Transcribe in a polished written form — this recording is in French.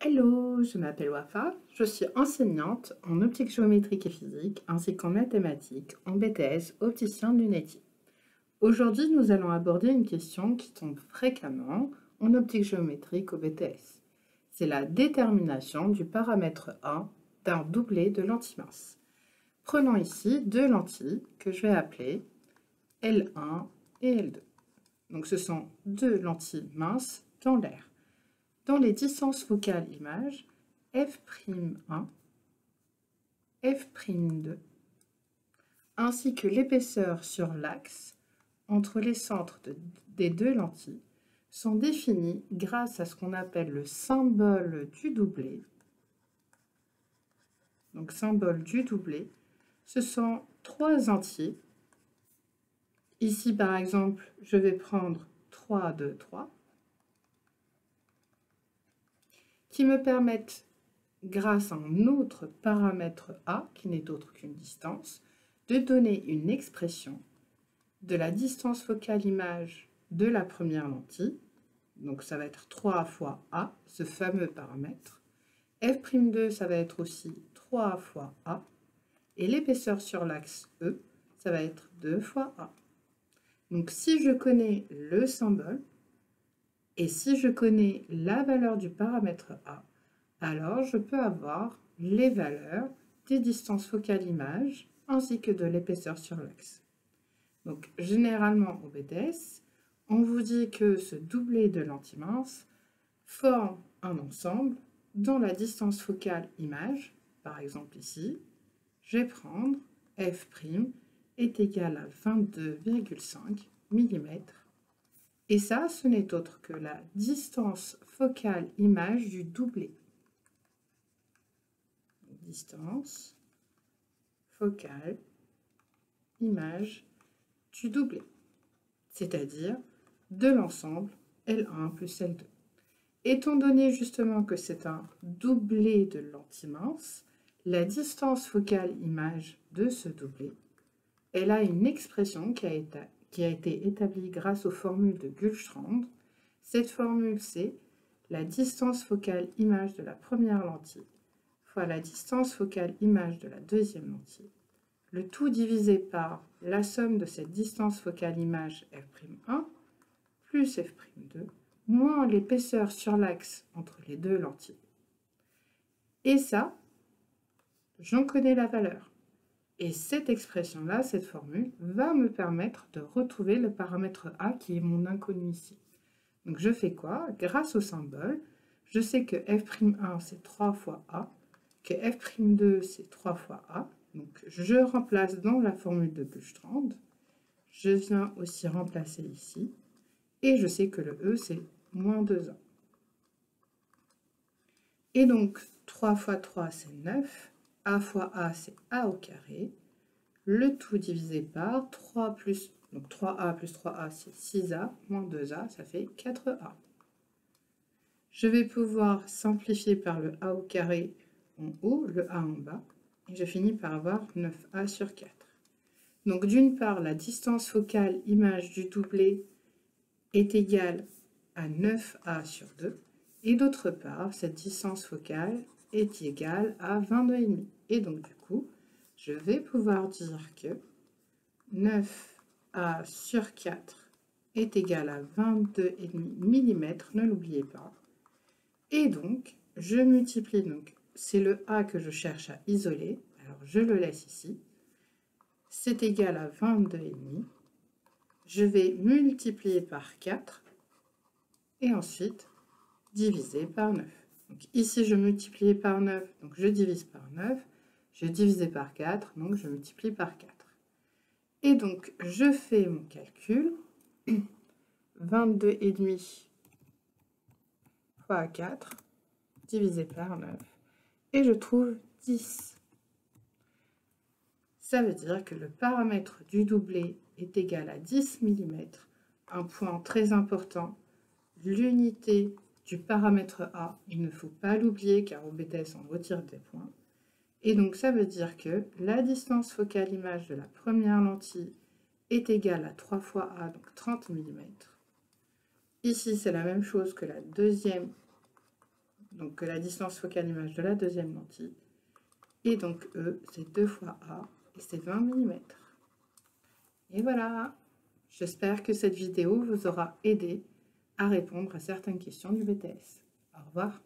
Hello, je m'appelle Wafa, je suis enseignante en optique géométrique et physique ainsi qu'en mathématiques en BTS opticien lunetier. Aujourd'hui, nous allons aborder une question qui tombe fréquemment en optique géométrique au BTS. C'est la détermination du paramètre A d'un doublet de lentille mince. Prenons ici deux lentilles que je vais appeler L1 et L2. Donc ce sont deux lentilles minces dans l'air. Dans les distances focales images, f'1, f'2, ainsi que l'épaisseur sur l'axe entre les centres des deux lentilles sont définis grâce à ce qu'on appelle le symbole du doublet. Donc symbole du doublet, ce sont trois entiers. Ici par exemple, je vais prendre 3, 2, 3. Qui me permettent, grâce à un autre paramètre A, qui n'est autre qu'une distance, de donner une expression de la distance focale image de la première lentille. Donc ça va être 3 fois A, ce fameux paramètre. F'2, ça va être aussi 3 fois A. Et l'épaisseur sur l'axe E, ça va être 2 fois A. Donc si je connais le symbole, et si je connais la valeur du paramètre A, alors je peux avoir les valeurs des distances focales images ainsi que de l'épaisseur sur l'axe. Donc généralement au BTS, on vous dit que ce doublet de lentilles minces forme un ensemble dont la distance focale image, par exemple ici, je vais prendre f' est égal à 22,5 mm. Et ça, ce n'est autre que la distance focale image du doublet. Distance focale image du doublet, c'est-à-dire de l'ensemble L1 plus L2. Étant donné justement que c'est un doublet de lentilles minces, la distance focale image de ce doublet, elle a une expression qui a été établie grâce aux formules de Gulstrand. Cette formule, c'est la distance focale image de la première lentille fois la distance focale image de la deuxième lentille, le tout divisé par la somme de cette distance focale image f'1 plus f'2 moins l'épaisseur sur l'axe entre les deux lentilles. Et ça, j'en connais la valeur. Et cette expression-là, cette formule, va me permettre de retrouver le paramètre A qui est mon inconnu ici. Donc je fais quoi? Grâce au symbole, je sais que f'1 c'est 3 fois A, que f'2 c'est 3 fois A. Donc je remplace dans la formule de Gulstrand. Je viens aussi remplacer ici. Et je sais que le E c'est moins 2A. Et donc 3 fois 3 c'est 9. A fois A c'est A au carré. Le tout divisé par 3 plus, donc 3A plus 3A c'est 6A, moins 2A, ça fait 4A. Je vais pouvoir simplifier par le A au carré en haut, le A en bas, et je finis par avoir 9A sur 4. Donc d'une part, la distance focale image du doublet est égale à 9A sur 2, et d'autre part, cette distance focale est égale à 22,5. Et donc du coup, je vais pouvoir dire que 9A sur 4 est égal à 22,5 mm, ne l'oubliez pas. Et donc, je multiplie, donc c'est le A que je cherche à isoler, alors je le laisse ici. C'est égal à 22,5. Je vais multiplier par 4 et ensuite diviser par 9. Donc ici, je multiplie par 9, donc je divise par 9. Je divise par 4, donc je multiplie par 4. Et donc, je fais mon calcul. 22,5 fois 4 divisé par 9. Et je trouve 10. Ça veut dire que le paramètre du doublet est égal à 10 mm. Un point très important, l'unité du paramètre A, il ne faut pas l'oublier car au BTS on retire des points. Et donc ça veut dire que la distance focale image de la première lentille est égale à 3 fois A, donc 30 mm. Ici c'est la même chose que la deuxième donc la distance focale image de la deuxième lentille. Et donc E, c'est 2 fois A, et c'est 20 mm. Et voilà, j'espère que cette vidéo vous aura aidé à répondre à certaines questions du BTS. Au revoir.